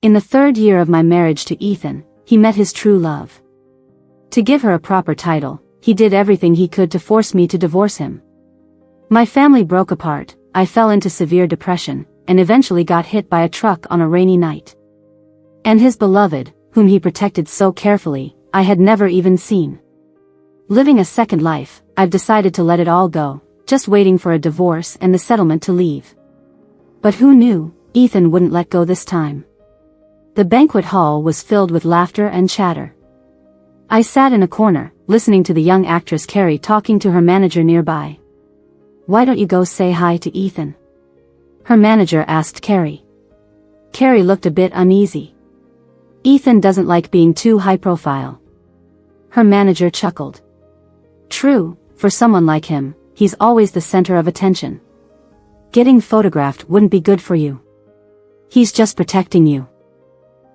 In the 3rd year of my marriage to Ethan, he met his true love. To give her a proper title, he did everything he could to force me to divorce him. My family broke apart, I fell into severe depression, and eventually got hit by a truck on a rainy night. And his beloved, whom he protected so carefully, I had never even seen. Living a second life, I've decided to let it all go, just waiting for a divorce and the settlement to leave. But who knew, Ethan wouldn't let go this time. The banquet hall was filled with laughter and chatter. I sat in a corner, listening to the young actress Carrie talking to her manager nearby. "Why don't you go say hi to Ethan?" her manager asked Carrie. Carrie looked a bit uneasy. "Ethan doesn't like being too high profile." Her manager chuckled. "True, for someone like him, he's always the center of attention. Getting photographed wouldn't be good for you. He's just protecting you."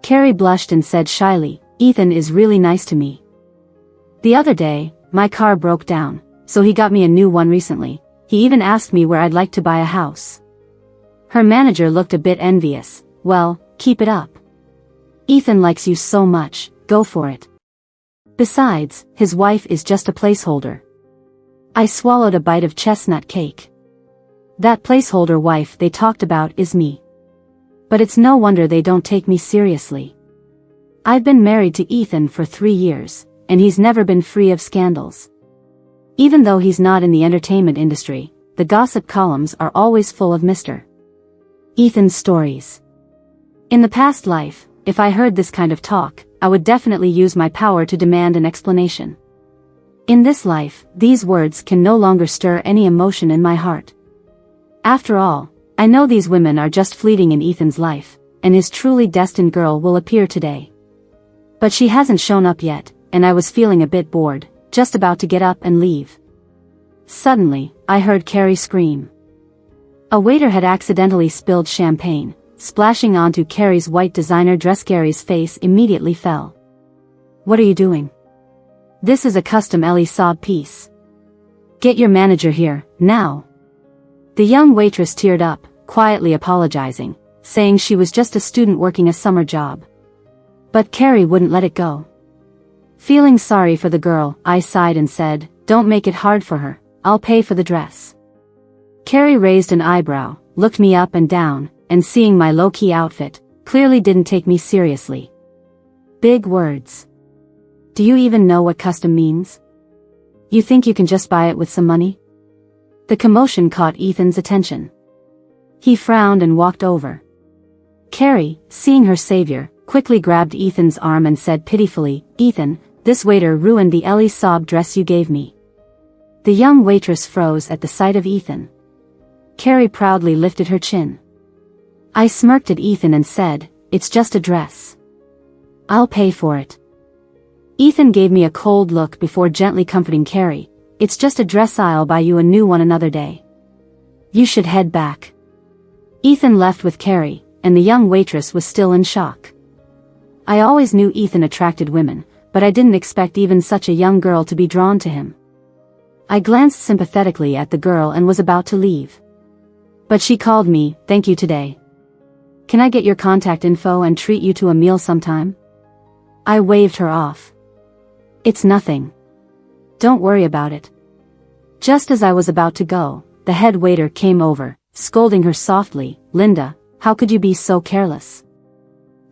Carrie blushed and said shyly, "Ethan is really nice to me. The other day, my car broke down, so he got me a new one recently. He even asked me where I'd like to buy a house." Her manager looked a bit envious. "Well, keep it up. Ethan likes you so much, go for it. Besides, his wife is just a placeholder." I swallowed a bite of chestnut cake. That placeholder wife they talked about is me. But it's no wonder they don't take me seriously. I've been married to Ethan for 3 years, and he's never been free of scandals. Even though he's not in the entertainment industry, the gossip columns are always full of Mr. Ethan's stories. In the past life, if I heard this kind of talk, I would definitely use my power to demand an explanation. In this life, these words can no longer stir any emotion in my heart. After all, I know these women are just fleeting in Ethan's life, and his truly destined girl will appear today. But she hasn't shown up yet, and I was feeling a bit bored, just about to get up and leave. Suddenly, I heard Carrie scream. A waiter had accidentally spilled champagne, splashing onto Carrie's white designer dress. Carrie's face immediately fell. "What are you doing? This is a custom Ellie Saab piece. Get your manager here, now." The young waitress teared up, quietly apologizing, saying she was just a student working a summer job. But Carrie wouldn't let it go. Feeling sorry for the girl, I sighed and said, "Don't make it hard for her, I'll pay for the dress." Carrie raised an eyebrow, looked me up and down, and seeing my low-key outfit, clearly didn't take me seriously. Big words. "Do you even know what custom means? You think you can just buy it with some money?" The commotion caught Ethan's attention. He frowned and walked over. Carrie, seeing her savior, quickly grabbed Ethan's arm and said pitifully, "Ethan, this waiter ruined the Ellie Saab dress you gave me." The young waitress froze at the sight of Ethan. Carrie proudly lifted her chin. I smirked at Ethan and said, "It's just a dress. I'll pay for it." Ethan gave me a cold look before gently comforting Carrie. "It's just a dress, I'll buy you a new one another day. You should head back." Ethan left with Carrie, and the young waitress was still in shock. I always knew Ethan attracted women, but I didn't expect even such a young girl to be drawn to him. I glanced sympathetically at the girl and was about to leave. But she called me, "Thank you today. Can I get your contact info and treat you to a meal sometime?" I waved her off. "It's nothing. Don't worry about it." Just as I was about to go, the head waiter came over, scolding her softly, "Linda, how could you be so careless?"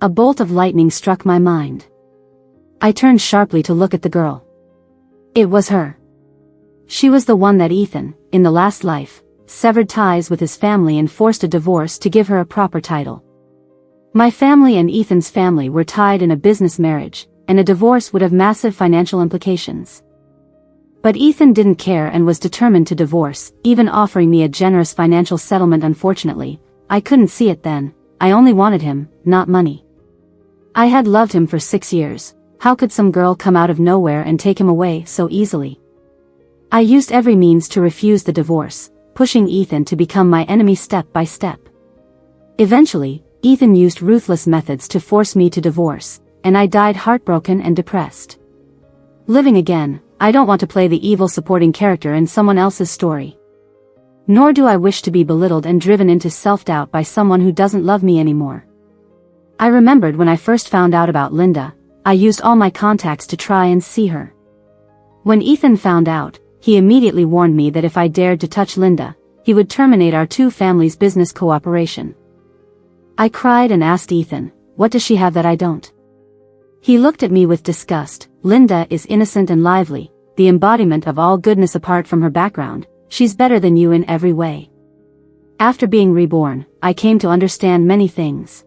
A bolt of lightning struck my mind. I turned sharply to look at the girl. It was her. She was the one that Ethan, in the last life, severed ties with his family and forced a divorce to give her a proper title. My family and Ethan's family were tied in a business marriage, and a divorce would have massive financial implications. But Ethan didn't care and was determined to divorce, even offering me a generous financial settlement. Unfortunately, I couldn't see it then. I only wanted him, not money. I had loved him for 6 years. How could some girl come out of nowhere and take him away so easily? I used every means to refuse the divorce, pushing Ethan to become my enemy step by step. Eventually, Ethan used ruthless methods to force me to divorce, and I died heartbroken and depressed. Living again, I don't want to play the evil supporting character in someone else's story. Nor do I wish to be belittled and driven into self-doubt by someone who doesn't love me anymore. I remembered when I first found out about Linda, I used all my contacts to try and see her. When Ethan found out, he immediately warned me that if I dared to touch Linda, he would terminate our two families' business cooperation. I cried and asked Ethan, what does she have that I don't? He looked at me with disgust. Linda is innocent and lively, the embodiment of all goodness apart from her background. She's better than you in every way. After being reborn, I came to understand many things.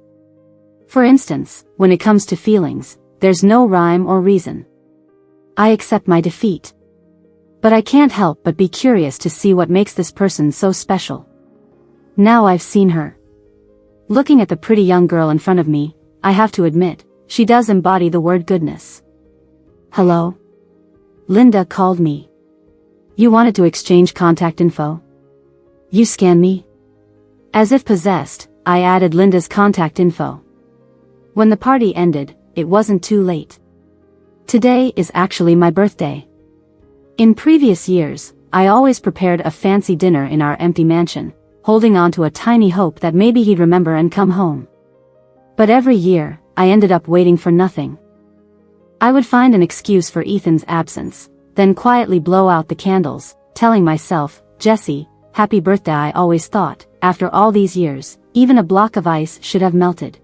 For instance, when it comes to feelings, there's no rhyme or reason. I accept my defeat. But I can't help but be curious to see what makes this person so special. Now I've seen her. Looking at the pretty young girl in front of me, I have to admit, she does embody the word goodness. Hello? Linda called me. You wanted to exchange contact info? You scan me? As if possessed, I added Linda's contact info. When the party ended, it wasn't too late. Today is actually my birthday. In previous years, I always prepared a fancy dinner in our empty mansion, holding on to a tiny hope that maybe he'd remember and come home. But every year, I ended up waiting for nothing. I would find an excuse for Ethan's absence, then quietly blow out the candles, telling myself, Jesse, happy birthday. I always thought, after all these years, even a block of ice should have melted.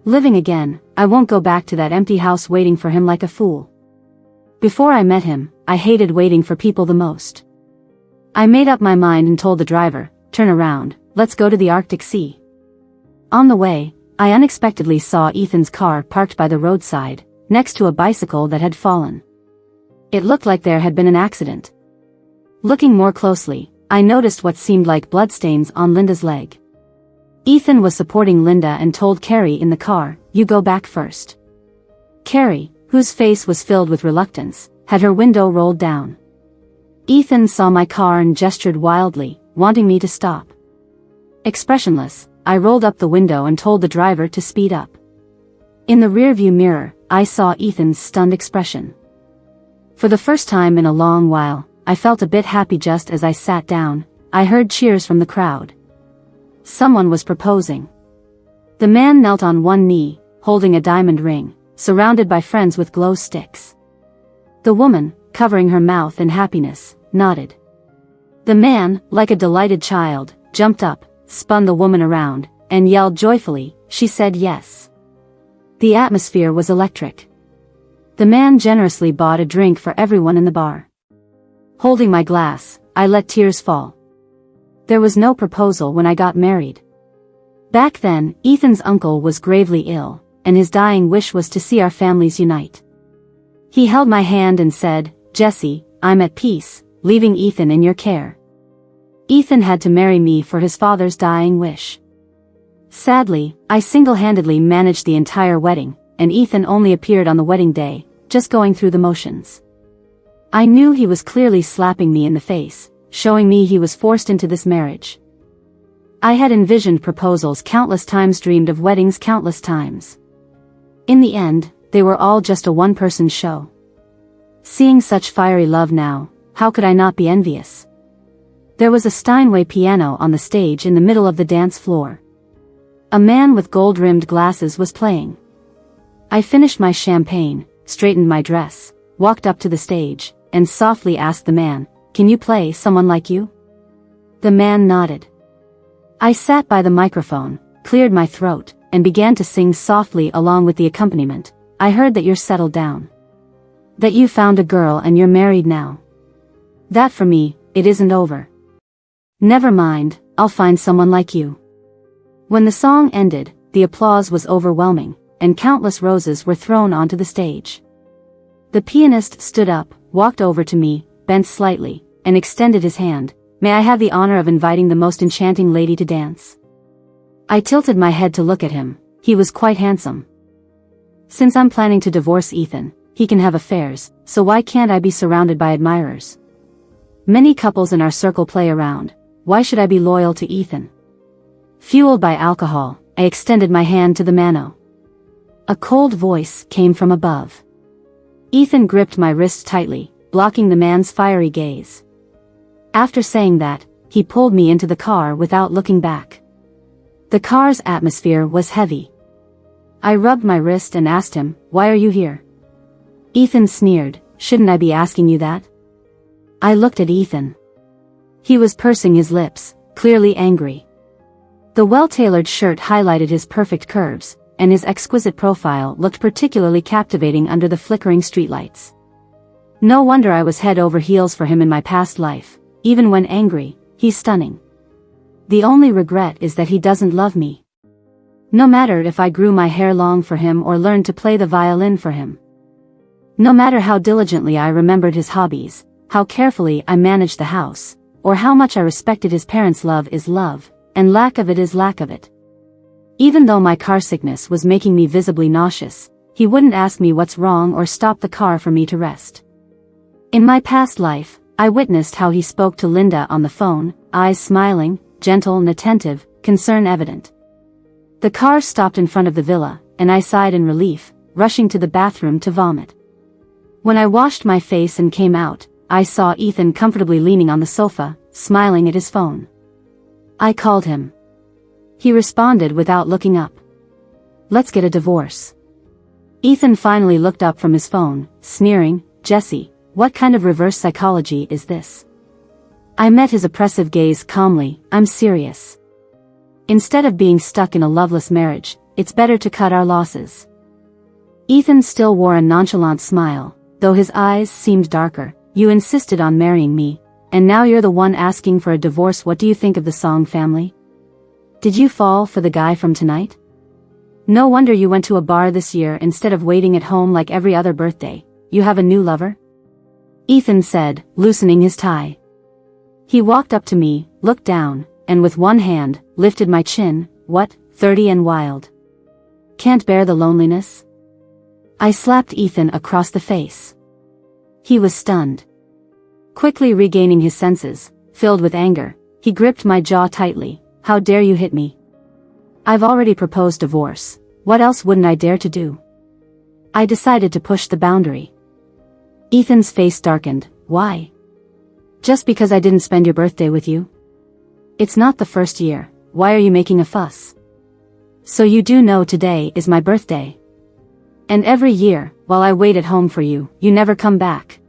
Living again, I won't go back to that empty house waiting for him like a fool. Before I met him, I hated waiting for people the most. I made up my mind and told the driver, turn around, let's go to the Arctic Sea. On the way, I unexpectedly saw Ethan's car parked by the roadside, next to a bicycle that had fallen. It looked like there had been an accident. Looking more closely, I noticed what seemed like bloodstains on Linda's leg. Ethan was supporting Linda and told Carrie in the car, you go back first. Carrie, whose face was filled with reluctance, had her window rolled down. Ethan saw my car and gestured wildly, wanting me to stop. Expressionless, I rolled up the window and told the driver to speed up. In the rearview mirror, I saw Ethan's stunned expression. For the first time in a long while, I felt a bit happy. Just as I sat down, I heard cheers from the crowd. Someone was proposing. The man knelt on one knee, holding a diamond ring, surrounded by friends with glow sticks. The woman, covering her mouth in happiness, nodded. The man, like a delighted child, jumped up, spun the woman around, and yelled joyfully, she said yes. The atmosphere was electric. The man generously bought a drink for everyone in the bar. Holding my glass, I let tears fall. There was no proposal when I got married. Back then, Ethan's uncle was gravely ill, and his dying wish was to see our families unite. He held my hand and said, Jesse, I'm at peace, leaving Ethan in your care. Ethan had to marry me for his father's dying wish. Sadly, I single-handedly managed the entire wedding, and Ethan only appeared on the wedding day, just going through the motions. I knew he was clearly slapping me in the face, showing me he was forced into this marriage. I had envisioned proposals countless times, dreamed of weddings countless times. In the end, they were all just a one-person show. Seeing such fiery love now, how could I not be envious? There was a Steinway piano on the stage in the middle of the dance floor. A man with gold-rimmed glasses was playing. I finished my champagne, straightened my dress, walked up to the stage, and softly asked the man, can you play Someone Like You? The man nodded. I sat by the microphone, cleared my throat, and began to sing softly along with the accompaniment. I heard that you're settled down. That you found a girl and you're married now. That for me, it isn't over. Never mind, I'll find someone like you. When the song ended, the applause was overwhelming, and countless roses were thrown onto the stage. The pianist stood up, walked over to me, bent slightly, and extended his hand. May I have the honor of inviting the most enchanting lady to dance? I tilted my head to look at him. He was quite handsome. Since I'm planning to divorce Ethan, he can have affairs, so why can't I be surrounded by admirers? Many couples in our circle play around. Why should I be loyal to Ethan? Fueled by alcohol, I extended my hand to the mano. A cold voice came from above. Ethan gripped my wrist tightly, blocking the man's fiery gaze. After saying that, he pulled me into the car without looking back. The car's atmosphere was heavy. I rubbed my wrist and asked him, "Why are you here?" Ethan sneered, "Shouldn't I be asking you that?" I looked at Ethan. He was pursing his lips, clearly angry. The well-tailored shirt highlighted his perfect curves, and his exquisite profile looked particularly captivating under the flickering streetlights. No wonder I was head over heels for him in my past life. Even when angry, he's stunning. The only regret is that he doesn't love me. No matter if I grew my hair long for him or learned to play the violin for him. No matter how diligently I remembered his hobbies, how carefully I managed the house, or how much I respected his parents' love is love, and lack of it is lack of it. Even though my car sickness was making me visibly nauseous, he wouldn't ask me what's wrong or stop the car for me to rest. In my past life, I witnessed how he spoke to Linda on the phone, eyes smiling, gentle and attentive, concern evident. The car stopped in front of the villa, and I sighed in relief, rushing to the bathroom to vomit. When I washed my face and came out, I saw Ethan comfortably leaning on the sofa, smiling at his phone. I called him. He responded without looking up. "Let's get a divorce." Ethan finally looked up from his phone, sneering, "Jesse, what kind of reverse psychology is this?" I met his oppressive gaze calmly, "I'm serious. Instead of being stuck in a loveless marriage, it's better to cut our losses." Ethan still wore a nonchalant smile, though his eyes seemed darker. "You insisted on marrying me, and now you're the one asking for a divorce. What do you think of the song Family? Did you fall for the guy from tonight? No wonder you went to a bar this year instead of waiting at home like every other birthday. You have a new lover?" Ethan said, loosening his tie. He walked up to me, looked down, and with one hand, lifted my chin. "What, 30 and wild? Can't bear the loneliness?" I slapped Ethan across the face. He was stunned. Quickly regaining his senses, filled with anger, he gripped my jaw tightly. "How dare you hit me? I've already proposed divorce. What else wouldn't I dare to do?" I decided to push the boundary. Ethan's face darkened. "Why? Just because I didn't spend your birthday with you? It's not the first year. Why are you making a fuss? So you do know today is my birthday. And every year, while I wait at home for you, you never come back.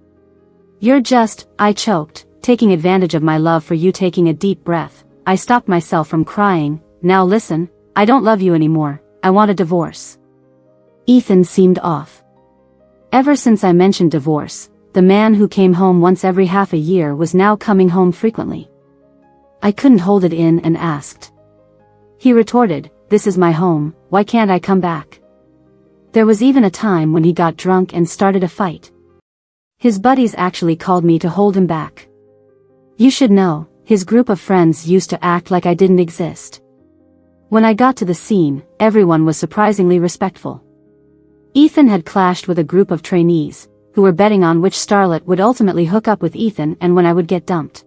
You're just," I choked, taking advantage of my love for you. Taking a deep breath, I stopped myself from crying. "Now listen, I don't love you anymore. I want a divorce." Ethan seemed off. Ever since I mentioned divorce, the man who came home once every half a year was now coming home frequently. I couldn't hold it in and asked. He retorted, "This is my home, why can't I come back?" There was even a time when he got drunk and started a fight. His buddies actually called me to hold him back. You should know, his group of friends used to act like I didn't exist. When I got to the scene, everyone was surprisingly respectful. Ethan had clashed with a group of trainees, who were betting on which starlet would ultimately hook up with Ethan and when I would get dumped.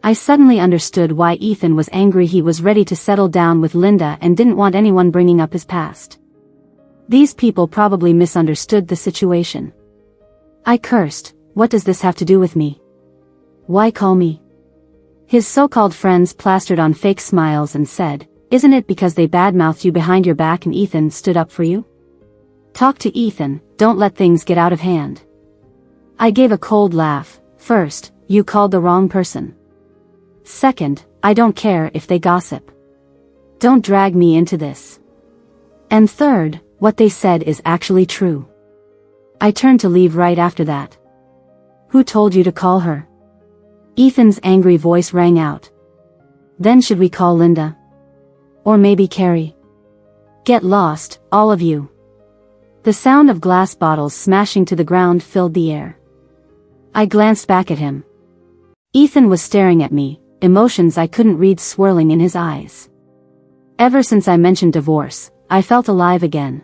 I suddenly understood why Ethan was angry. He was ready to settle down with Linda and didn't want anyone bringing up his past. These people probably misunderstood the situation. I cursed, "What does this have to do with me? Why call me?" His so-called friends plastered on fake smiles and said, "Isn't it because they badmouthed you behind your back and Ethan stood up for you? Talk to Ethan, don't let things get out of hand." I gave a cold laugh. "First, you called the wrong person. Second, I don't care if they gossip. Don't drag me into this. And third, what they said is actually true." I turned to leave right after that. "Who told you to call her?" Ethan's angry voice rang out. "Then should we call Linda? Or maybe Carrie? Get lost, all of you." The sound of glass bottles smashing to the ground filled the air. I glanced back at him. Ethan was staring at me, emotions I couldn't read swirling in his eyes. Ever since I mentioned divorce, I felt alive again.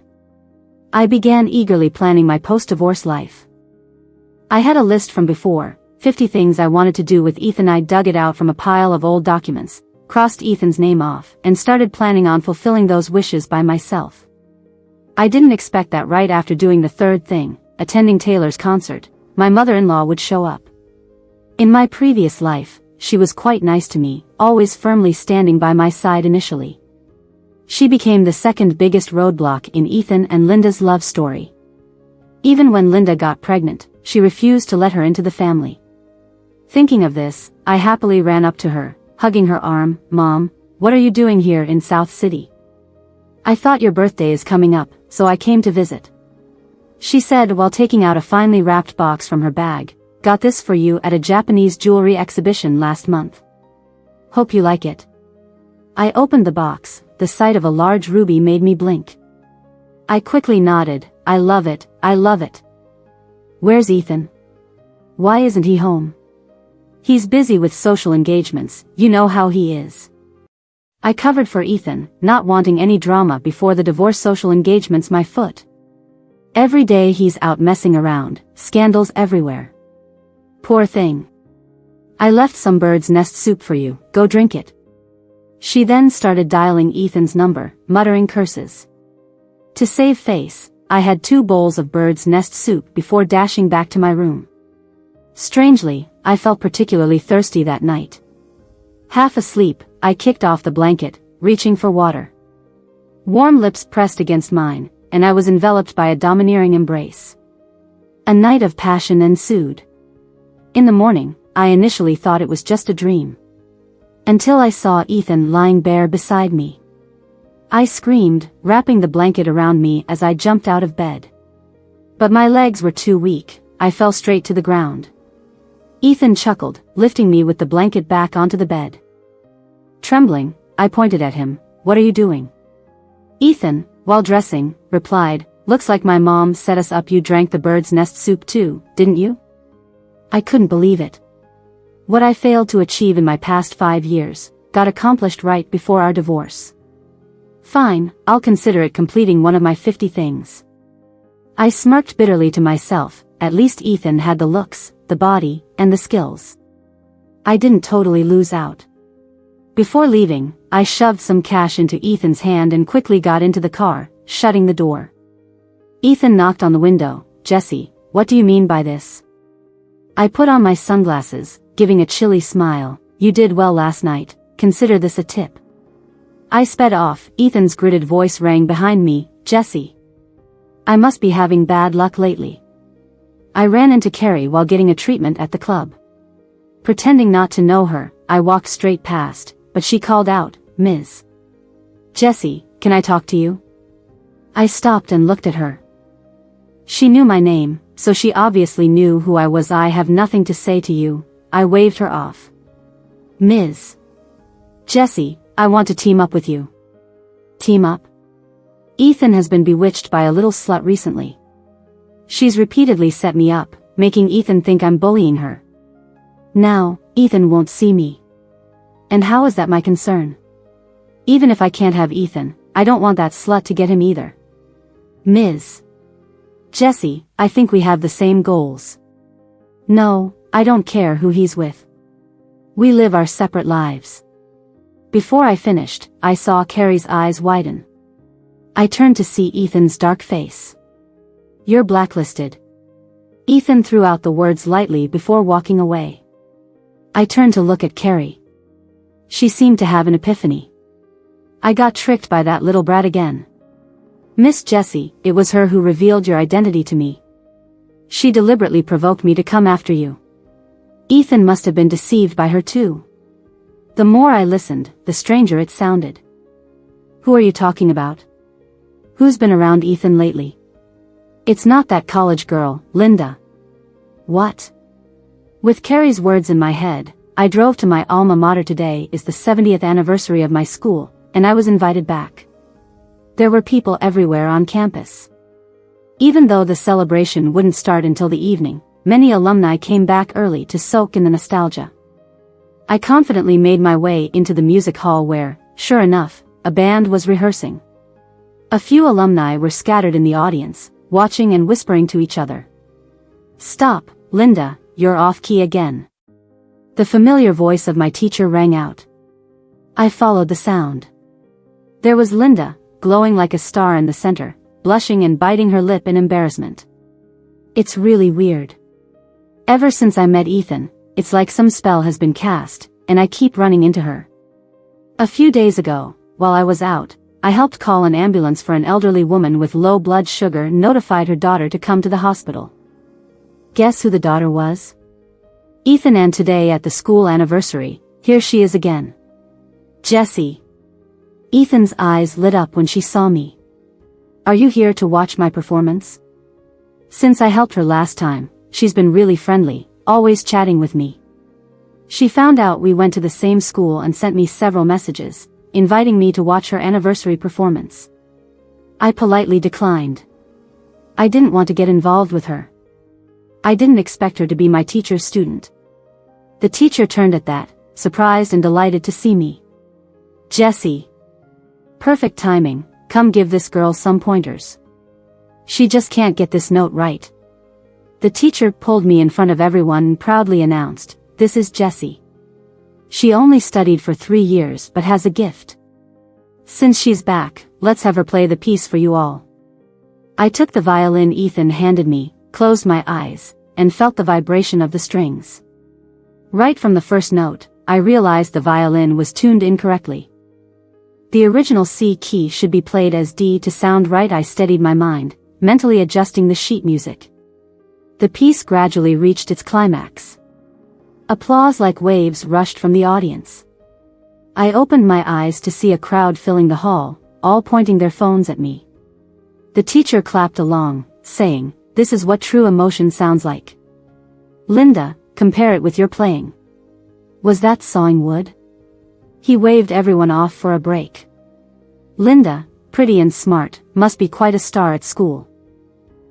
I began eagerly planning my post-divorce life. I had a list from before, 50 things I wanted to do with Ethan. I dug it out from a pile of old documents, crossed Ethan's name off, and started planning on fulfilling those wishes by myself. I didn't expect that right after doing the third thing, attending Taylor's concert, my mother-in-law would show up. In my previous life, she was quite nice to me, always firmly standing by my side initially. She became the second biggest roadblock in Ethan and Linda's love story. Even when Linda got pregnant, she refused to let her into the family. Thinking of this, I happily ran up to her, hugging her arm. "Mom, what are you doing here in South City? I thought your birthday is coming up, so I came to visit," she said while taking out a finely wrapped box from her bag. "Got this for you at a Japanese jewelry exhibition last month. Hope you like it." I opened the box. The sight of a large ruby made me blink. I quickly nodded. "I love it, I love it." "Where's Ethan? Why isn't he home?" "He's busy with social engagements, you know how he is." I covered for Ethan, not wanting any drama before the divorce social engagements my foot. "Every day he's out messing around, scandals everywhere. Poor thing. I left some bird's nest soup for you, go drink it." She then started dialing Ethan's number, muttering curses. To save face, I had 2 bowls of bird's nest soup before dashing back to my room. Strangely, I felt particularly thirsty that night. Half asleep, I kicked off the blanket, reaching for water. Warm lips pressed against mine, and I was enveloped by a domineering embrace. A night of passion ensued. In the morning, I initially thought it was just a dream. Until I saw Ethan lying bare beside me. I screamed, wrapping the blanket around me as I jumped out of bed. But my legs were too weak, I fell straight to the ground. Ethan chuckled, lifting me with the blanket back onto the bed. Trembling, I pointed at him. "What are you doing?" Ethan, while dressing, replied, "Looks like my mom set us up. You drank the bird's nest soup too, didn't you?" I couldn't believe it. What I failed to achieve in my past 5 years, got accomplished right before our divorce. Fine, I'll consider it completing one of my 50 things. I smirked bitterly to myself. At least Ethan had the looks, the body, and the skills. I didn't totally lose out. Before leaving, I shoved some cash into Ethan's hand and quickly got into the car, shutting the door. Ethan knocked on the window. "Jesse, what do you mean by this?" I put on my sunglasses, giving a chilly smile. "You did well last night, consider this a tip." I sped off. Ethan's gritted voice rang behind me. "Jesse. I must be having bad luck lately." I ran into Carrie while getting a treatment at the club. Pretending not to know her, I walked straight past, but she called out, "Ms. Jesse, can I talk to you?" I stopped and looked at her. She knew my name, so she obviously knew who I was. "I have nothing to say to you," I waved her off. "Ms. Jesse, I want to team up with you." "Team up?" "Ethan has been bewitched by a little slut recently. She's repeatedly set me up, making Ethan think I'm bullying her. Now, Ethan won't see me. And how is that my concern? Even if I can't have Ethan, I don't want that slut to get him either. Ms. Jesse, I think we have the same goals. No, I don't care who he's with. We live our separate lives." Before I finished, I saw Carrie's eyes widen. I turned to see Ethan's dark face. "You're blacklisted." Ethan threw out the words lightly before walking away. I turned to look at Carrie. She seemed to have an epiphany. I got tricked by that little brat again. "Miss Jessie, it was her who revealed your identity to me. She deliberately provoked me to come after you." Ethan must have been deceived by her too. The more I listened, the stranger it sounded. "Who are you talking about? Who's been around Ethan lately?" "It's not that college girl, Linda." "What?" With Carrie's words in my head, I drove to my alma mater. Today is the 70th anniversary of my school, and I was invited back. There were people everywhere on campus. Even though the celebration wouldn't start until the evening, many alumni came back early to soak in the nostalgia. I confidently made my way into the music hall where, sure enough, a band was rehearsing. A few alumni were scattered in the audience, watching and whispering to each other. "Stop, Linda, you're off key again." The familiar voice of my teacher rang out. I followed the sound. There was Linda, glowing like a star in the center, blushing and biting her lip in embarrassment. It's really weird. Ever since I met Ethan, it's like some spell has been cast, and I keep running into her. A few days ago, while I was out, I helped call an ambulance for an elderly woman with low blood sugar and notified her daughter to come to the hospital. Guess who the daughter was? Ethan, and today at the school anniversary, here she is again. Jessie. Ethan's eyes lit up when she saw me. Are you here to watch my performance? Since I helped her last time, she's been really friendly, always chatting with me. She found out we went to the same school and sent me several messages, inviting me to watch her anniversary performance. I politely declined. I didn't want to get involved with her. I didn't expect her to be my teacher's student. The teacher turned at that, surprised and delighted to see me. Jessie. Perfect timing, come give this girl some pointers. She just can't get this note right. The teacher pulled me in front of everyone and proudly announced, "This is Jessie. She only studied for 3 years but has a gift. Since she's back, let's have her play the piece for you all." I took the violin Ethan handed me, closed my eyes, and felt the vibration of the strings. Right from the first note, I realized the violin was tuned incorrectly. The original C key should be played as D to sound right. I steadied my mind, mentally adjusting the sheet music. The piece gradually reached its climax. Applause like waves rushed from the audience. I opened my eyes to see a crowd filling the hall, all pointing their phones at me. The teacher clapped along, saying, "This is what true emotion sounds like. Linda, compare it with your playing. Was that sawing wood?" He waved everyone off for a break. Linda, pretty and smart, must be quite a star at school.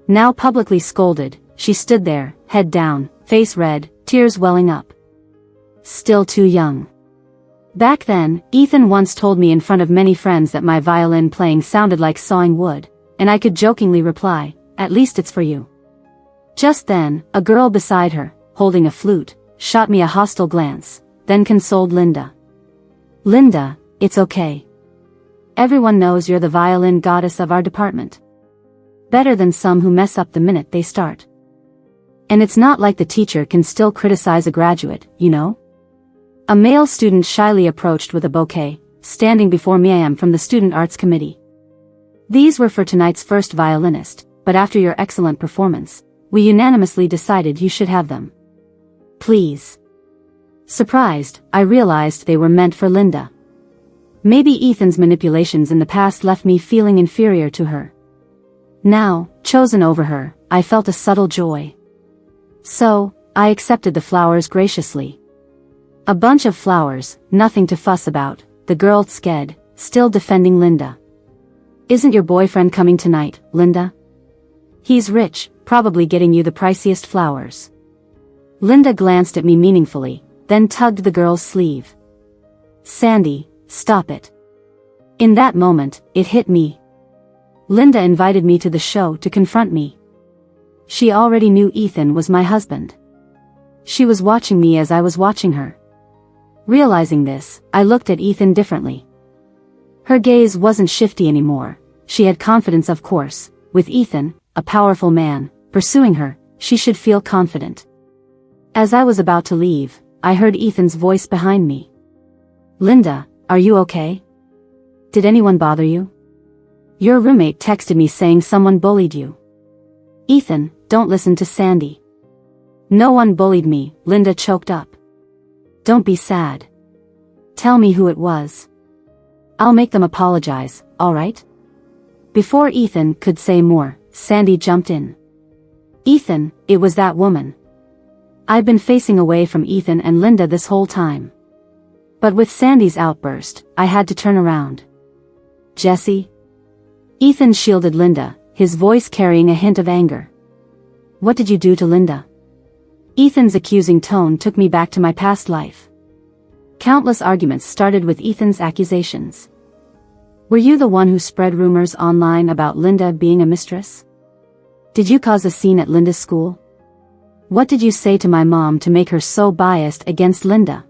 Now publicly scolded, she stood there, head down, face red, tears welling up. Still too young. Back then, Ethan once told me in front of many friends that my violin playing sounded like sawing wood, and I could jokingly reply, "At least it's for you." Just then, a girl beside her, holding a flute, shot me a hostile glance, then consoled Linda. "Linda, it's okay. Everyone knows you're the violin goddess of our department. Better than some who mess up the minute they start. And it's not like the teacher can still criticize a graduate, you know?" A male student shyly approached with a bouquet, standing before me. "I am from the Student Arts Committee. These were for tonight's first violinist, but after your excellent performance, we unanimously decided you should have them. Please." Surprised, I realized they were meant for Linda. Maybe Ethan's manipulations in the past left me feeling inferior to her. Now, chosen over her, I felt a subtle joy. So, I accepted the flowers graciously. A bunch of flowers, nothing to fuss about, the girl sked, still defending Linda. "Isn't your boyfriend coming tonight, Linda? He's rich, probably getting you the priciest flowers." Linda glanced at me meaningfully, then tugged the girl's sleeve. "Sandy, stop it." In that moment, it hit me. Linda invited me to the show to confront me. She already knew Ethan was my husband. She was watching me as I was watching her. Realizing this, I looked at Ethan differently. Her gaze wasn't shifty anymore. She had confidence, of course. With Ethan, a powerful man, pursuing her, she should feel confident. As I was about to leave, I heard Ethan's voice behind me. "Linda, are you okay? Did anyone bother you? Your roommate texted me saying someone bullied you." "Ethan, don't listen to Sandy. No one bullied me," Linda choked up. "Don't be sad. Tell me who it was. I'll make them apologize, alright?" Before Ethan could say more, Sandy jumped in. "Ethan, it was that woman." I've been facing away from Ethan and Linda this whole time. But with Sandy's outburst, I had to turn around. "Jessie?" Ethan shielded Linda, his voice carrying a hint of anger. "What did you do to Linda?" Ethan's accusing tone took me back to my past life. Countless arguments started with Ethan's accusations. "Were you the one who spread rumors online about Linda being a mistress? Did you cause a scene at Linda's school? What did you say to my mom to make her so biased against Linda?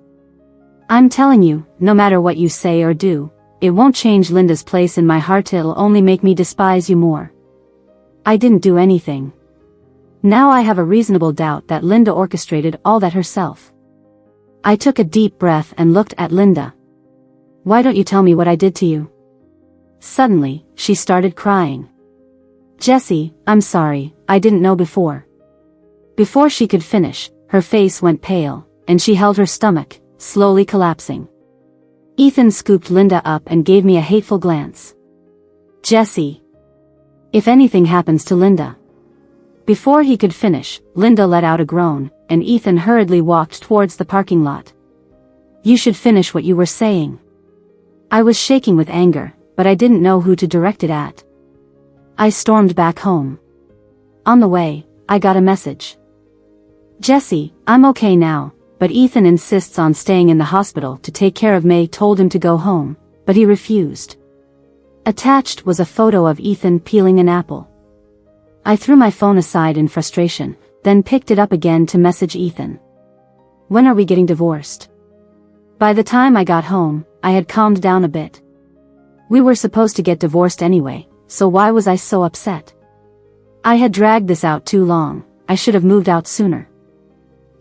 I'm telling you, no matter what you say or do, it won't change Linda's place in my heart. It'll only make me despise you more. I didn't do anything. Now I have a reasonable doubt that Linda orchestrated all that herself." I took a deep breath and looked at Linda. "Why don't you tell me what I did to you?" Suddenly, she started crying. "Jesse, I'm sorry, I didn't know before." Before she could finish, her face went pale, and she held her stomach, slowly collapsing. Ethan scooped Linda up and gave me a hateful glance. "Jesse. If anything happens to Linda." Before he could finish, Linda let out a groan, and Ethan hurriedly walked towards the parking lot. "You should finish what you were saying." I was shaking with anger, but I didn't know who to direct it at. I stormed back home. On the way, I got a message. "Jesse, I'm okay now, but Ethan insists on staying in the hospital to take care of May. Told him to go home, but he refused." Attached was a photo of Ethan peeling an apple. I threw my phone aside in frustration, then picked it up again to message Ethan. "When are we getting divorced?" By the time I got home, I had calmed down a bit. We were supposed to get divorced anyway, so why was I so upset? I had dragged this out too long. I should have moved out sooner.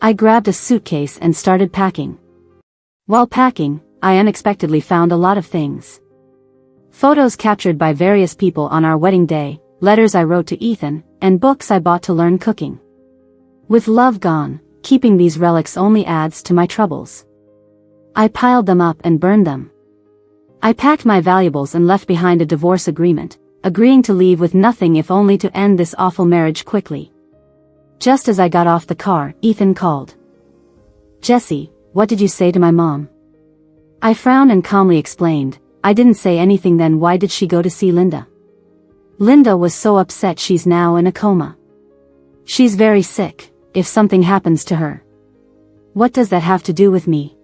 I grabbed a suitcase and started packing. While packing, I unexpectedly found a lot of things. Photos captured by various people on our wedding day, letters I wrote to Ethan, and books I bought to learn cooking. With love gone, keeping these relics only adds to my troubles. I piled them up and burned them. I packed my valuables and left behind a divorce agreement, agreeing to leave with nothing if only to end this awful marriage quickly. Just as I got off the car, Ethan called. "Jesse, what did you say to my mom?" I frowned and calmly explained, "I didn't say anything." "Then why did she go to see Linda?" "Linda was so upset she's now in a coma. She's very sick. If something happens to her." "What does that have to do with me?"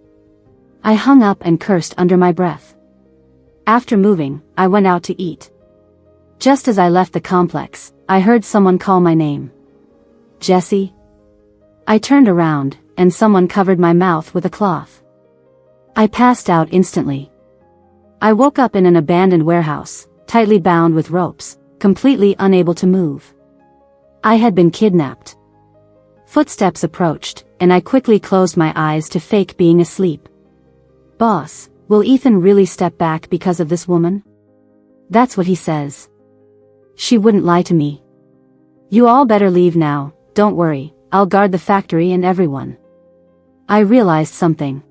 I hung up and cursed under my breath. After moving, I went out to eat. Just as I left the complex, I heard someone call my name. "Jesse?" I turned around, and someone covered my mouth with a cloth. I passed out instantly. I woke up in an abandoned warehouse, tightly bound with ropes, completely unable to move. I had been kidnapped. Footsteps approached, and I quickly closed my eyes to fake being asleep. "Boss, will Ethan really step back because of this woman?" "That's what he says." "She wouldn't lie to me." "You all better leave now, don't worry, I'll guard the factory and everyone." I realized something.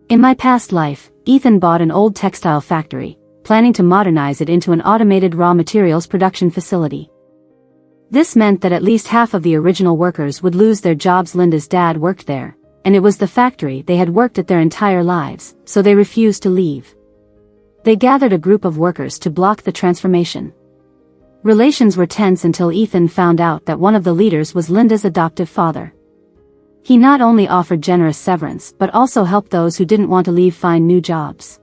In my past life, Ethan bought an old textile factory, planning to modernize it into an automated raw materials production facility. This meant that at least half of the original workers would lose their jobs. Linda's dad worked there, and it was the factory they had worked at their entire lives, so they refused to leave. They gathered a group of workers to block the transformation. Relations were tense until Ethan found out that one of the leaders was Linda's adoptive father. He not only offered generous severance but also helped those who didn't want to leave find new jobs.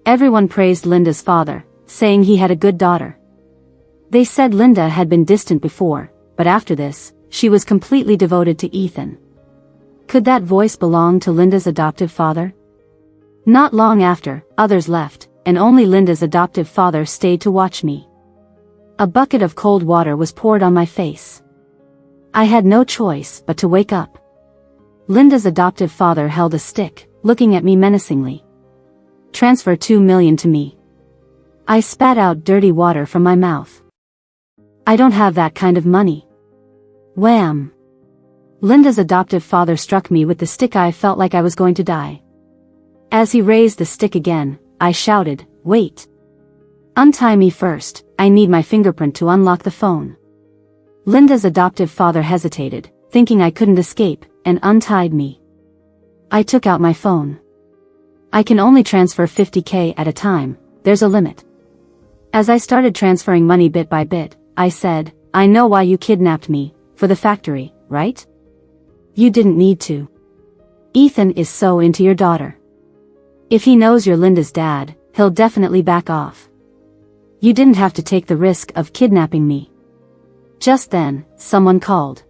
Everyone praised Linda's father, saying he had a good daughter. They said Linda had been distant before, but after this, she was completely devoted to Ethan. Could that voice belong to Linda's adoptive father? Not long after, others left, and only Linda's adoptive father stayed to watch me. A bucket of cold water was poured on my face. I had no choice but to wake up. Linda's adoptive father held a stick, looking at me menacingly. "Transfer $2 million to me." I spat out dirty water from my mouth. "I don't have that kind of money." Wham! Linda's adoptive father struck me with the stick. I felt like I was going to die. As he raised the stick again, I shouted, "Wait! Untie me first, I need my fingerprint to unlock the phone." Linda's adoptive father hesitated, thinking I couldn't escape, and untied me. I took out my phone. "I can only transfer $50K at a time, there's a limit." As I started transferring money bit by bit, I said, "I know why you kidnapped me, for the factory, right? You didn't need to. Ethan is so into your daughter. If he knows you're Linda's dad, he'll definitely back off. You didn't have to take the risk of kidnapping me." Just then, someone called.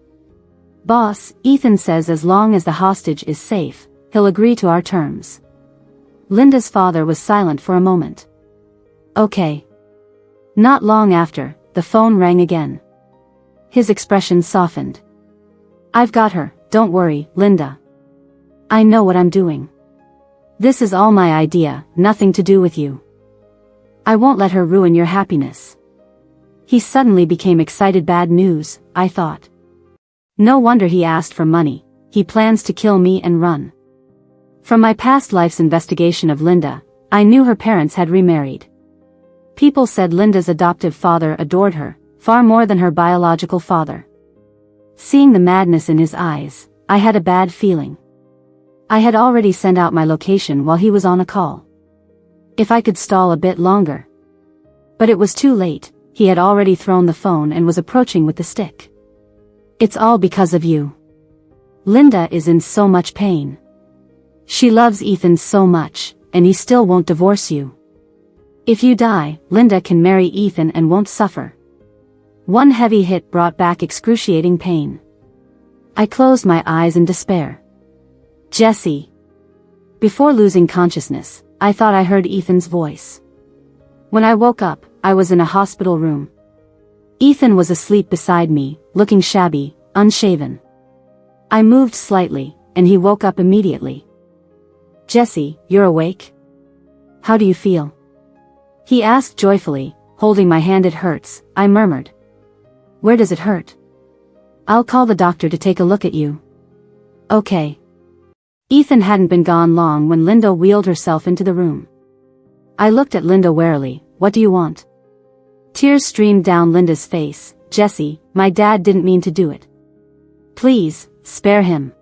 "Boss, Ethan says as long as the hostage is safe, he'll agree to our terms." Linda's father was silent for a moment. "Okay." Not long after, the phone rang again. His expression softened. "I've got her, don't worry, Linda. I know what I'm doing. This is all my idea, nothing to do with you." I won't let her ruin your happiness. He suddenly became excited. Bad news, I thought. No wonder he asked for money. He plans to kill me and run. From my past life's investigation of Linda, I knew her parents had remarried. People said Linda's adoptive father adored her, far more than her biological father. Seeing the madness in his eyes, I had a bad feeling. I had already sent out my location while he was on a call. If I could stall a bit longer. But it was too late, he had already thrown the phone and was approaching with the stick. It's all because of you. Linda is in so much pain. She loves Ethan so much, and he still won't divorce you. If you die, Linda can marry Ethan and won't suffer. One heavy hit brought back excruciating pain. I closed my eyes in despair. Jesse. Before losing consciousness, I thought I heard Ethan's voice. When I woke up, I was in a hospital room. Ethan was asleep beside me, looking shabby, unshaven. I moved slightly, and he woke up immediately. Jesse, you're awake? How do you feel? He asked joyfully, holding my hand. It hurts, I murmured. Where does it hurt? I'll call the doctor to take a look at you. Okay. Ethan hadn't been gone long when Linda wheeled herself into the room. I looked at Linda warily. What do you want? Tears streamed down Linda's face. Jesse, my dad didn't mean to do it. Please, spare him.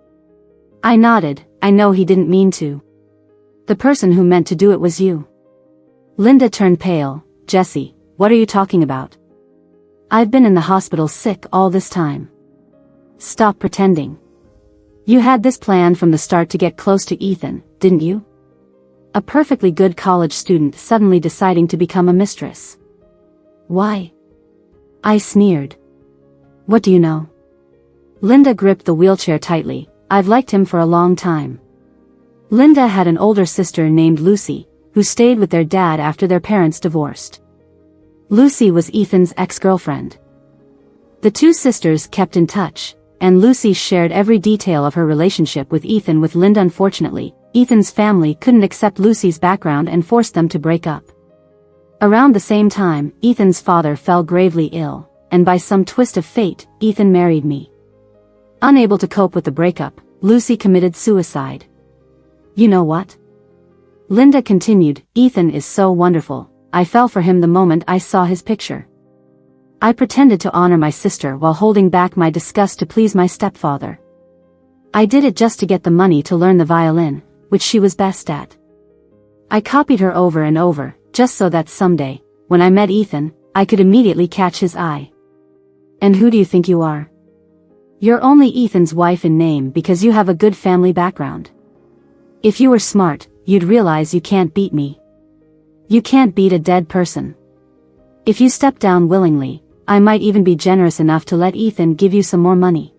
I nodded. I know he didn't mean to. The person who meant to do it was you. Linda turned pale. Jesse, what are you talking about? I've been in the hospital sick all this time. Stop pretending. You had this plan from the start to get close to Ethan, didn't you? A perfectly good college student suddenly deciding to become a mistress. Why? I sneered. What do you know? Linda gripped the wheelchair tightly. I've liked him for a long time. Linda had an older sister named Lucy, who stayed with their dad after their parents divorced. Lucy was Ethan's ex-girlfriend. The two sisters kept in touch, and Lucy shared every detail of her relationship with Ethan with Linda. Unfortunately, Ethan's family couldn't accept Lucy's background and forced them to break up. Around the same time, Ethan's father fell gravely ill, and by some twist of fate, Ethan married me. Unable to cope with the breakup, Lucy committed suicide. You know what? Linda continued, Ethan is so wonderful, I fell for him the moment I saw his picture. I pretended to honor my sister while holding back my disgust to please my stepfather. I did it just to get the money to learn the violin, which she was best at. I copied her over and over, just so that someday, when I met Ethan, I could immediately catch his eye. And who do you think you are? You're only Ethan's wife in name because you have a good family background. If you were smart, you'd realize you can't beat me. You can't beat a dead person. If you step down willingly, I might even be generous enough to let Ethan give you some more money.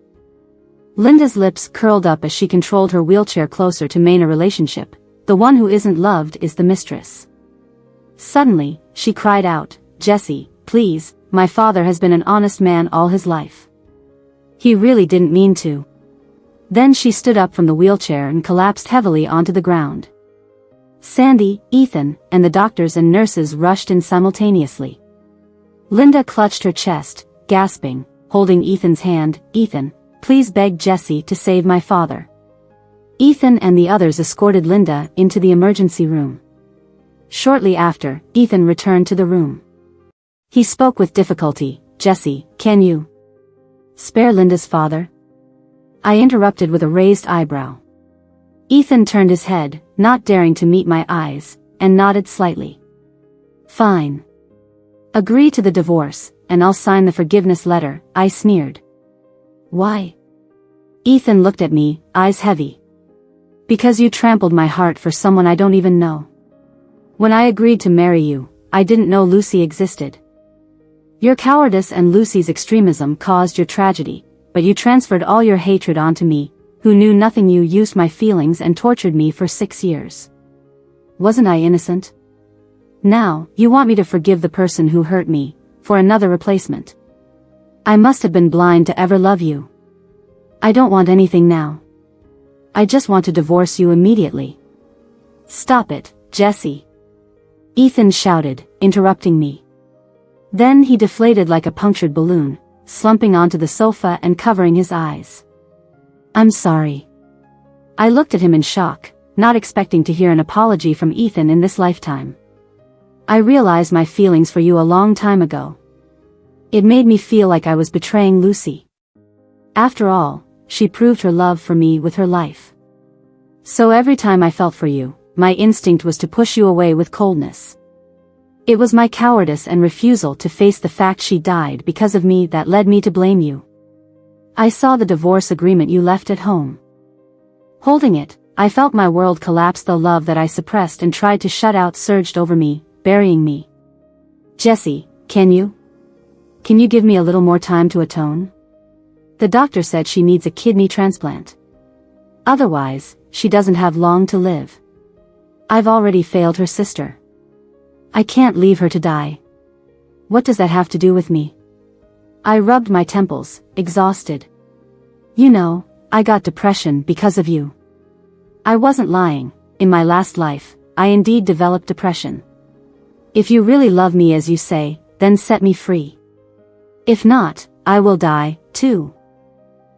Linda's lips curled up as she controlled her wheelchair closer to main a relationship. The one who isn't loved is the mistress. Suddenly, she cried out, Jesse, please, my father has been an honest man all his life. He really didn't mean to. Then she stood up from the wheelchair and collapsed heavily onto the ground. Sandy, Ethan, and the doctors and nurses rushed in simultaneously. Linda clutched her chest, gasping, holding Ethan's hand. Ethan, please beg Jesse to save my father. Ethan and the others escorted Linda into the emergency room. Shortly after, Ethan returned to the room. He spoke with difficulty. Jesse, can you spare Linda's father? I interrupted with a raised eyebrow. Ethan turned his head, not daring to meet my eyes, and nodded slightly. Fine. Agree to the divorce, and I'll sign the forgiveness letter, I sneered. Why? Ethan looked at me, eyes heavy. Because you trampled my heart for someone I don't even know. When I agreed to marry you, I didn't know Lucy existed. Your cowardice and Lucy's extremism caused your tragedy, but you transferred all your hatred onto me, who knew nothing. You used my feelings and tortured me for 6 years. Wasn't I innocent? Now, you want me to forgive the person who hurt me, for another replacement. I must have been blind to ever love you. I don't want anything now. I just want to divorce you immediately. Stop it, Jesse. Ethan shouted, interrupting me. Then he deflated like a punctured balloon, slumping onto the sofa and covering his eyes. I'm sorry. I looked at him in shock, not expecting to hear an apology from Ethan in this lifetime. I realized my feelings for you a long time ago. It made me feel like I was betraying Lucy. After all, she proved her love for me with her life. So every time I felt for you, my instinct was to push you away with coldness. It was my cowardice and refusal to face the fact she died because of me that led me to blame you. I saw the divorce agreement you left at home. Holding it, I felt my world collapse. The love that I suppressed and tried to shut out surged over me, burying me. Jesse, can you give me a little more time to atone? The doctor said she needs a kidney transplant. Otherwise, she doesn't have long to live. I've already failed her sister. I can't leave her to die. What does that have to do with me? I rubbed my temples, exhausted. You know, I got depression because of you. I wasn't lying. In my last life, I indeed developed depression. If you really love me as you say, then set me free. If not, I will die, too.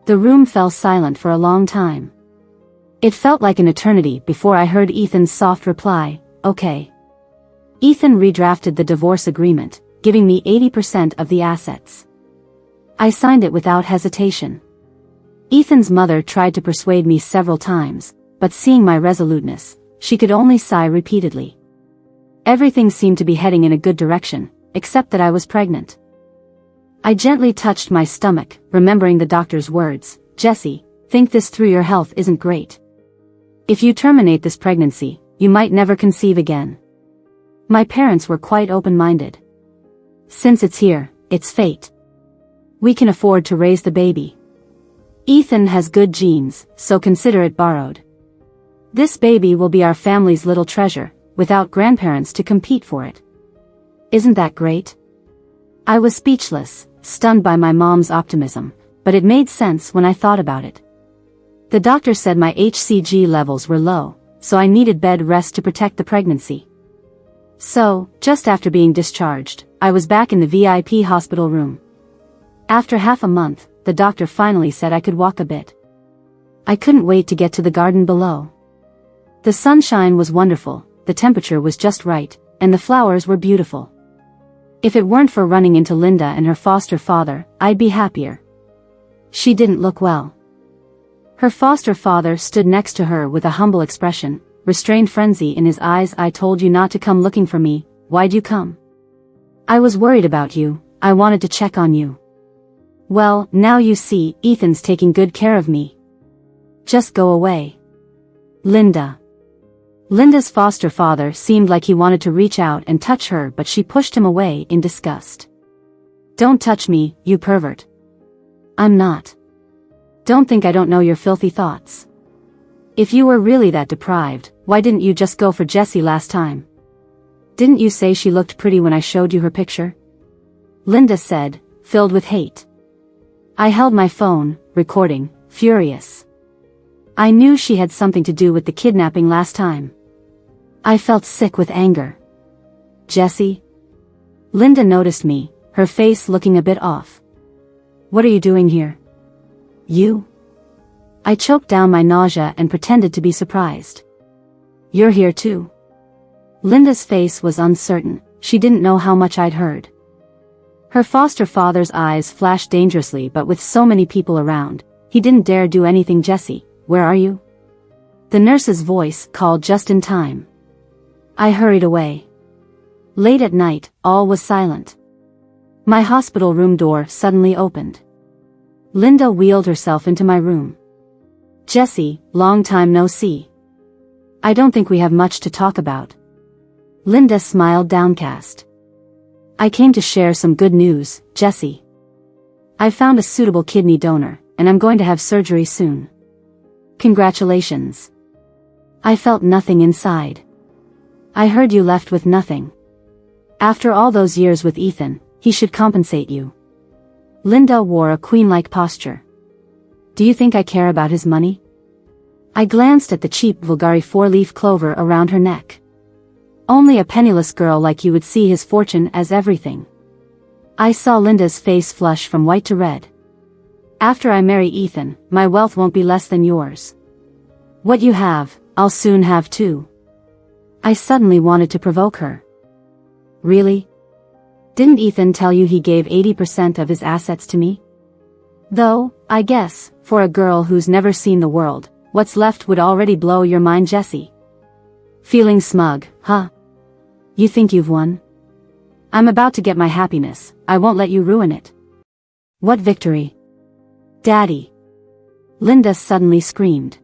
The room fell silent for a long time. It felt like an eternity before I heard Ethan's soft reply, okay. Ethan redrafted the divorce agreement, giving me 80% of the assets. I signed it without hesitation. Ethan's mother tried to persuade me several times, but seeing my resoluteness, she could only sigh repeatedly. Everything seemed to be heading in a good direction, except that I was pregnant. I gently touched my stomach, remembering the doctor's words, Jesse, think this through, your health isn't great. If you terminate this pregnancy, you might never conceive again. My parents were quite open-minded. Since it's here, it's fate. We can afford to raise the baby. Ethan has good genes, so consider it borrowed. This baby will be our family's little treasure, without grandparents to compete for it. Isn't that great? I was speechless, stunned by my mom's optimism, but it made sense when I thought about it. The doctor said my HCG levels were low, so I needed bed rest to protect the pregnancy. So, just after being discharged, I was back in the VIP hospital room. After half a month, the doctor finally said I could walk a bit. I couldn't wait to get to the garden below. The sunshine was wonderful, the temperature was just right, and the flowers were beautiful. If it weren't for running into Linda and her foster father, I'd be happier. She didn't look well. Her foster father stood next to her with a humble expression, restrained frenzy in his eyes. I told you not to come looking for me, why'd you come? I was worried about you, I wanted to check on you. Well, now you see, Ethan's taking good care of me. Just go away. Linda's foster father seemed like he wanted to reach out and touch her, but she pushed him away in disgust. Don't touch me, you pervert. I'm not. Don't think I don't know your filthy thoughts. If you were really that deprived, why didn't you just go for Jessie last time? Didn't you say she looked pretty when I showed you her picture? Linda said, filled with hate. I held my phone, recording, furious. I knew she had something to do with the kidnapping last time. I felt sick with anger. Jessie? Linda noticed me, her face looking a bit off. What are you doing here? You? I choked down my nausea and pretended to be surprised. You're here too? Linda's face was uncertain, she didn't know how much I'd heard. Her foster father's eyes flashed dangerously, but with so many people around, he didn't dare do anything. Jessie, where are you? The nurse's voice called just in time. I hurried away. Late at night, all was silent. My hospital room door suddenly opened. Linda wheeled herself into my room. Jessie, long time no see. I don't think we have much to talk about. Linda smiled downcast. I came to share some good news, Jessie. I found a suitable kidney donor, and I'm going to have surgery soon. Congratulations. I felt nothing inside. I heard you left with nothing. After all those years with Ethan, he should compensate you. Linda wore a queen-like posture. Do you think I care about his money? I glanced at the cheap Bulgari 4-leaf clover around her neck. Only a penniless girl like you would see his fortune as everything. I saw Linda's face flush from white to red. After I marry Ethan, my wealth won't be less than yours. What you have, I'll soon have too. I suddenly wanted to provoke her. Really? Didn't Ethan tell you he gave 80% of his assets to me? Though, I guess, for a girl who's never seen the world, what's left would already blow your mind, Jessie. Feeling smug, huh? You think you've won? I'm about to get my happiness, I won't let you ruin it. What victory? Daddy! Linda suddenly screamed.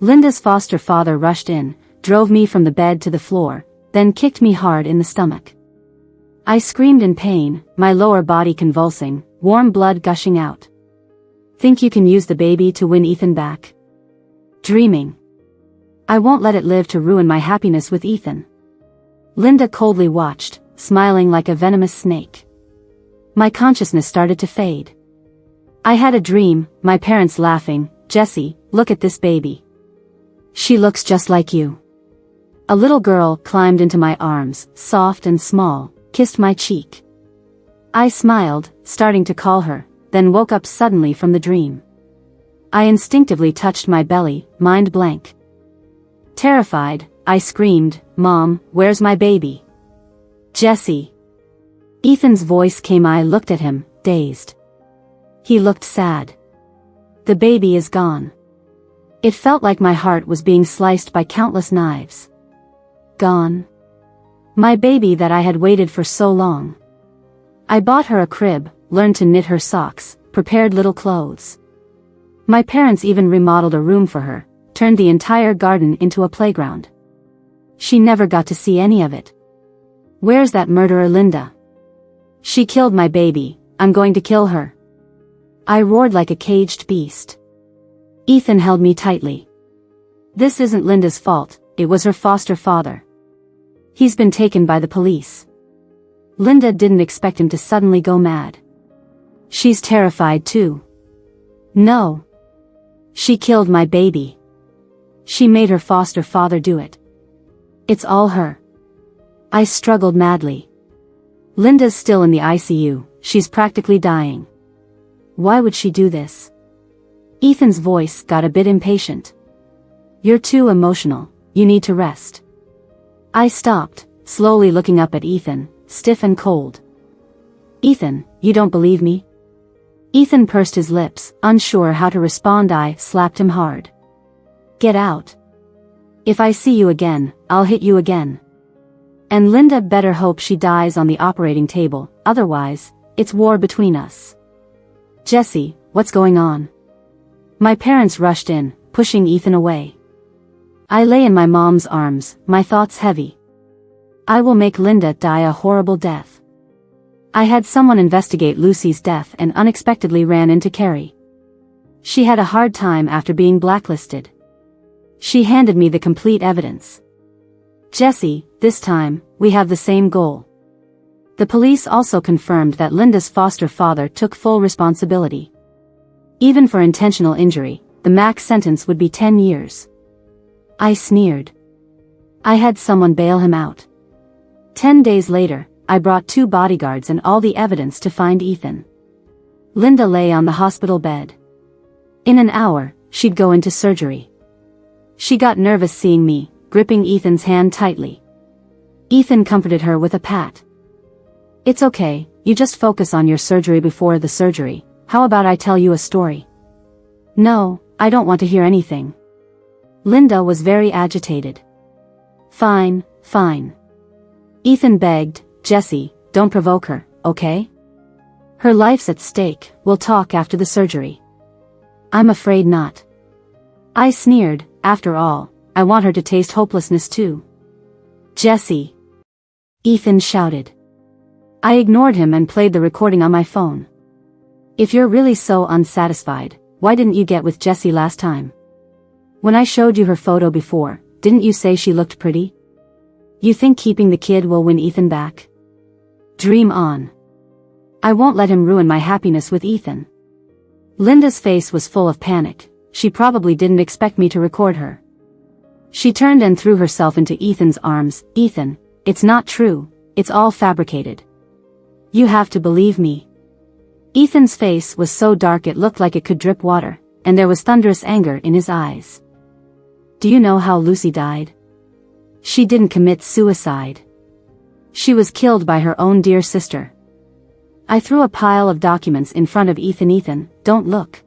Linda's foster father rushed in, drove me from the bed to the floor, then kicked me hard in the stomach. I screamed in pain, my lower body convulsing, warm blood gushing out. Think you can use the baby to win Ethan back? Dreaming. I won't let it live to ruin my happiness with Ethan. Linda coldly watched, smiling like a venomous snake. My consciousness started to fade. I had a dream, my parents laughing, Jessie, look at this baby. She looks just like you. A little girl climbed into my arms, soft and small, kissed my cheek. I smiled, starting to call her, then woke up suddenly from the dream. I instinctively touched my belly, mind blank. Terrified, I screamed, Mom, where's my baby? Jessie. Ethan's voice came. I looked at him, dazed. He looked sad. The baby is gone. It felt like my heart was being sliced by countless knives. Gone. My baby that I had waited for so long. I bought her a crib, learned to knit her socks, prepared little clothes. My parents even remodeled a room for her, turned the entire garden into a playground. She never got to see any of it. Where's that murderer Linda? She killed my baby, I'm going to kill her. I roared like a caged beast. Ethan held me tightly. This isn't Linda's fault, it was her foster father. He's been taken by the police. Linda didn't expect him to suddenly go mad. She's terrified too. No. She killed my baby. She made her foster father do it. It's all her. I struggled madly. Linda's still in the ICU, she's practically dying. Why would she do this? Ethan's voice got a bit impatient. You're too emotional, you need to rest. I stopped, slowly looking up at Ethan, stiff and cold. Ethan, you don't believe me? Ethan pursed his lips, unsure how to respond. I slapped him hard. Get out. If I see you again, I'll hit you again. And Linda better hope she dies on the operating table, otherwise, it's war between us. Jessie, what's going on? My parents rushed in, pushing Ethan away. I lay in my mom's arms, my thoughts heavy. I will make Linda die a horrible death. I had someone investigate Lucy's death and unexpectedly ran into Carrie. She had a hard time after being blacklisted. She handed me the complete evidence. Jessie, this time, we have the same goal. The police also confirmed that Linda's foster father took full responsibility. Even for intentional injury, the max sentence would be 10 years. I sneered. I had someone bail him out. 10 days later, I brought 2 bodyguards and all the evidence to find Ethan. Linda lay on the hospital bed. In an hour, she'd go into surgery. She got nervous seeing me, gripping Ethan's hand tightly. Ethan comforted her with a pat. It's okay, you just focus on your surgery before the surgery. How about I tell you a story? No, I don't want to hear anything. Linda was very agitated. Fine, fine. Ethan begged, Jessie, don't provoke her, okay? Her life's at stake, we'll talk after the surgery. I'm afraid not. I sneered, after all, I want her to taste hopelessness too. Jessie! Ethan shouted. I ignored him and played the recording on my phone. If you're really so unsatisfied, why didn't you get with Jessie last time? When I showed you her photo before, didn't you say she looked pretty? You think keeping the kid will win Ethan back? Dream on. I won't let him ruin my happiness with Ethan. Linda's face was full of panic, she probably didn't expect me to record her. She turned and threw herself into Ethan's arms. Ethan, it's not true, it's all fabricated. You have to believe me. Ethan's face was so dark it looked like it could drip water, and there was thunderous anger in his eyes. Do you know how Lucy died? She didn't commit suicide. She was killed by her own dear sister. I threw a pile of documents in front of Ethan. Ethan, don't look.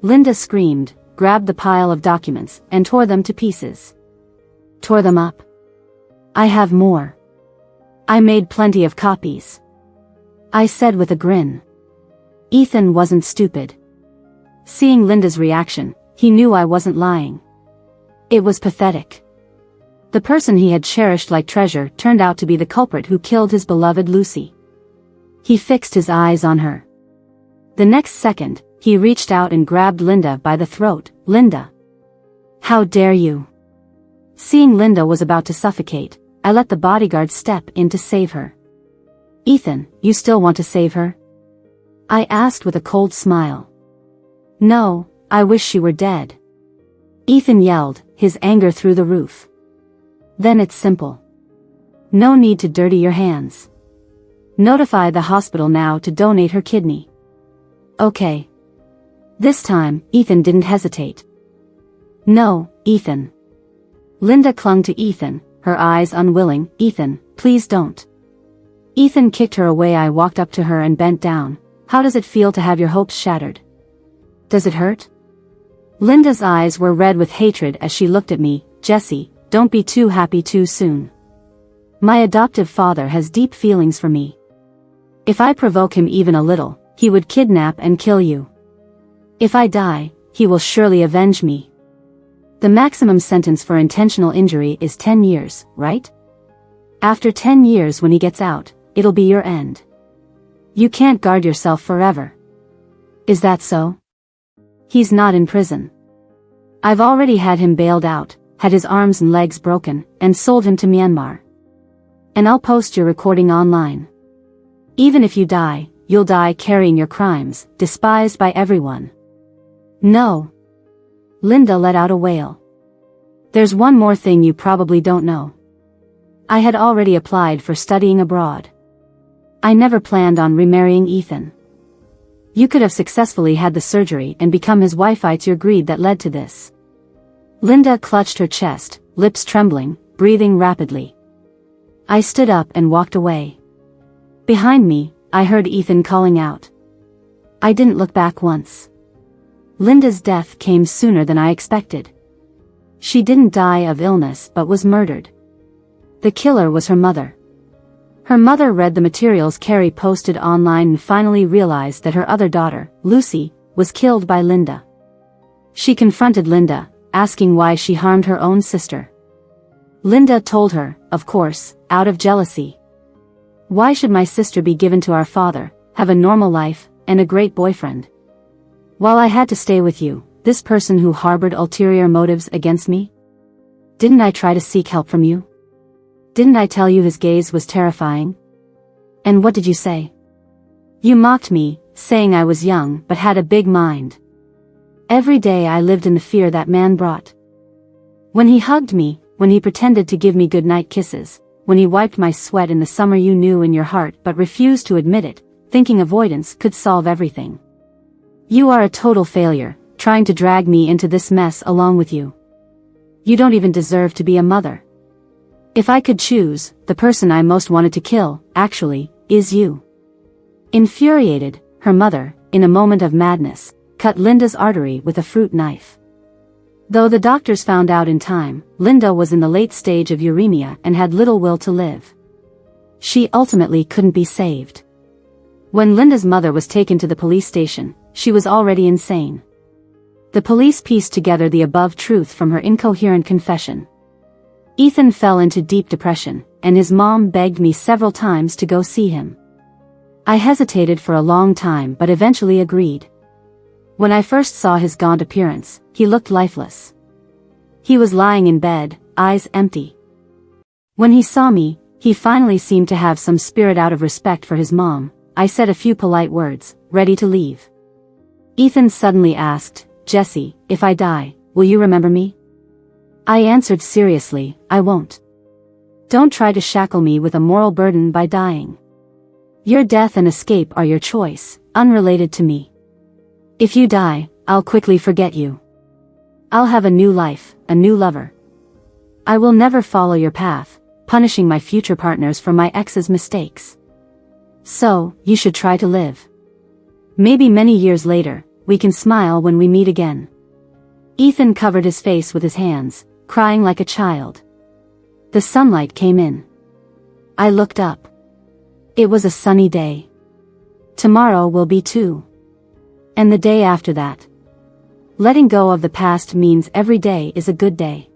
Linda screamed, grabbed the pile of documents, and tore them to pieces. Tore them up. I have more. I made plenty of copies. I said with a grin. Ethan wasn't stupid. Seeing Linda's reaction, he knew I wasn't lying. It was pathetic. The person he had cherished like treasure turned out to be the culprit who killed his beloved Lucy. He fixed his eyes on her. The next second, he reached out and grabbed Linda by the throat. Linda! How dare you! Seeing Linda was about to suffocate, I let the bodyguard step in to save her. Ethan, you still want to save her? I asked with a cold smile. No, I wish she were dead. Ethan yelled, his anger through the roof. Then it's simple. No need to dirty your hands. Notify the hospital now to donate her kidney. Okay. This time, Ethan didn't hesitate. No, Ethan. Linda clung to Ethan, her eyes unwilling. Ethan, please don't. Ethan kicked her away. I walked up to her and bent down. How does it feel to have your hopes shattered? Does it hurt? Linda's eyes were red with hatred as she looked at me. Jesse, don't be too happy too soon. My adoptive father has deep feelings for me. If I provoke him even a little, he would kidnap and kill you. If I die, he will surely avenge me. The maximum sentence for intentional injury is 10 years, right? After 10 years when he gets out, it'll be your end. You can't guard yourself forever. Is that so? He's not in prison. I've already had him bailed out, had his arms and legs broken, and sold him to Myanmar. And I'll post your recording online. Even if you die, you'll die carrying your crimes, despised by everyone. No. Linda let out a wail. There's one more thing you probably don't know. I had already applied for studying abroad. I never planned on remarrying Ethan. You could have successfully had the surgery and become his wife. It's your greed that led to this. Linda clutched her chest, lips trembling, breathing rapidly. I stood up and walked away. Behind me, I heard Ethan calling out. I didn't look back once. Linda's death came sooner than I expected. She didn't die of illness but was murdered. The killer was her mother. Her mother read the materials Carrie posted online and finally realized that her other daughter, Lucy, was killed by Linda. She confronted Linda, asking why she harmed her own sister. Linda told her, of course, out of jealousy. Why should my sister be given to our father, have a normal life, and a great boyfriend? While I had to stay with you, this person who harbored ulterior motives against me? Didn't I try to seek help from you? Didn't I tell you his gaze was terrifying? And what did you say? You mocked me, saying I was young but had a big mind. Every day I lived in the fear that man brought. When he hugged me, when he pretended to give me goodnight kisses, when he wiped my sweat in the summer you knew in your heart but refused to admit it, thinking avoidance could solve everything. You are a total failure, trying to drag me into this mess along with you. You don't even deserve to be a mother. If I could choose, the person I most wanted to kill, actually, is you. Infuriated, her mother, in a moment of madness, cut Linda's artery with a fruit knife. Though the doctors found out in time, Linda was in the late stage of uremia and had little will to live. She ultimately couldn't be saved. When Linda's mother was taken to the police station, she was already insane. The police pieced together the above truth from her incoherent confession. Ethan fell into deep depression, and his mom begged me several times to go see him. I hesitated for a long time but eventually agreed. When I first saw his gaunt appearance, he looked lifeless. He was lying in bed, eyes empty. When he saw me, he finally seemed to have some spirit. Out of respect for his mom, I said a few polite words, ready to leave. Ethan suddenly asked, Jesse, if I die, will you remember me? I answered seriously, I won't. Don't try to shackle me with a moral burden by dying. Your death and escape are your choice, unrelated to me. If you die, I'll quickly forget you. I'll have a new life, a new lover. I will never follow your path, punishing my future partners for my ex's mistakes. So, you should try to live. Maybe many years later, we can smile when we meet again. Ethan covered his face with his hands, crying like a child. The sunlight came in. I looked up. It was a sunny day. Tomorrow will be too. And the day after that. Letting go of the past means every day is a good day.